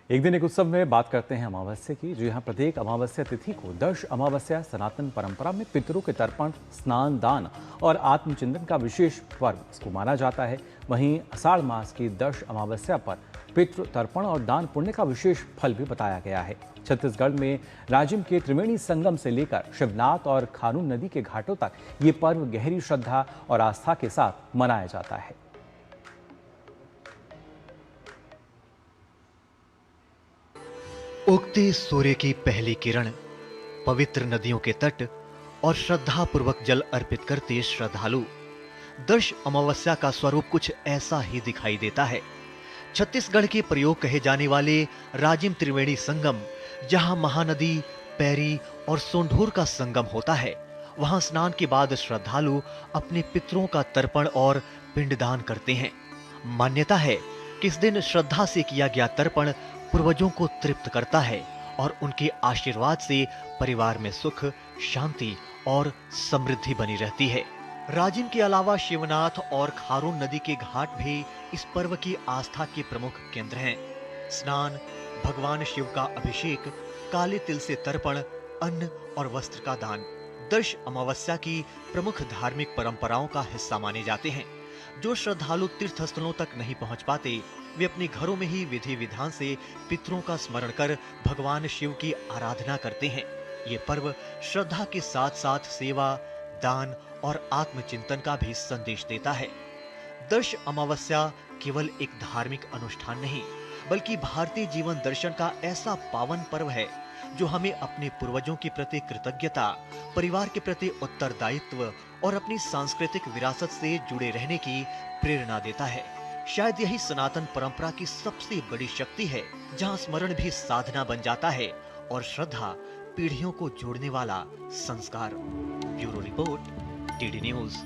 एक दिन एक उत्सव में बात करते हैं अमावस्या की। जी हाँ, प्रत्येक अमावस्या तिथि को दश अमावस्या सनातन परंपरा में पितरों के तर्पण, स्नान, दान और आत्मचिंतन का विशेष पर्व इसको माना जाता है। वहीं आषाढ़ मास की दश अमावस्या पर पितृ तर्पण और दान पुण्य का विशेष फल भी बताया गया है। छत्तीसगढ़ में राजिम के त्रिवेणी संगम से लेकर शिवनाथ और खानून नदी के घाटों तक ये पर्व गहरी श्रद्धा और आस्था के साथ मनाया जाता है। उगते सूर्य की पहली किरण, पवित्र नदियों के तट और श्रद्धापूर्वक जल अर्पित करते श्रद्धालु। दश अमावस्या का स्वरूप कुछ ऐसा ही दिखाई देता है। छत्तीसगढ़ के प्रयोग कहे जाने वाले राजिम त्रिवेणी संगम, जहां महानदी, पैरी और सोंढूर का संगम होता है, वहां स्नान के बाद श्रद्धालु अपने पितरों का तर्पण और पिंडदान करते हैं। मान्यता है कि इस दिन श्रद्धा से किया गया तर्पण पूर्वजों को तृप्त करता है और उनके आशीर्वाद से परिवार में सुख, शांति और समृद्धि बनी रहती है। राजिम के अलावा शिवनाथ और खारून नदी के घाट भी इस पर्व की आस्था के प्रमुख केंद्र हैं। स्नान, भगवान शिव का अभिषेक, काले तिल से तर्पण, अन्न और वस्त्र का दान दश अमावस्या की प्रमुख धार्मिक परंपराओं का हिस्सा माने जाते हैं। जो श्रद्धालु तीर्थ स्थलों तक नहीं पहुंच पाते, वे अपने घरों में ही विधि विधान से पितरों का स्मरण कर भगवान शिव की आराधना करते हैं। ये पर्व श्रद्धा के साथ साथ सेवा, दान और आत्मचिंतन का भी संदेश देता है। दश अमावस्या केवल एक धार्मिक अनुष्ठान नहीं, बल्कि भारतीय जीवन दर्शन का ऐसा पावन पर्व है जो हमें अपने पूर्वजों के प्रति कृतज्ञता, परिवार के प्रति उत्तरदायित्व और अपनी सांस्कृतिक विरासत से जुड़े रहने की प्रेरणा देता है। शायद यही सनातन परंपरा की सबसे बड़ी शक्ति है, जहां स्मरण भी साधना बन जाता है और श्रद्धा पीढ़ियों को जोड़ने वाला संस्कार। Bureau report, TD news.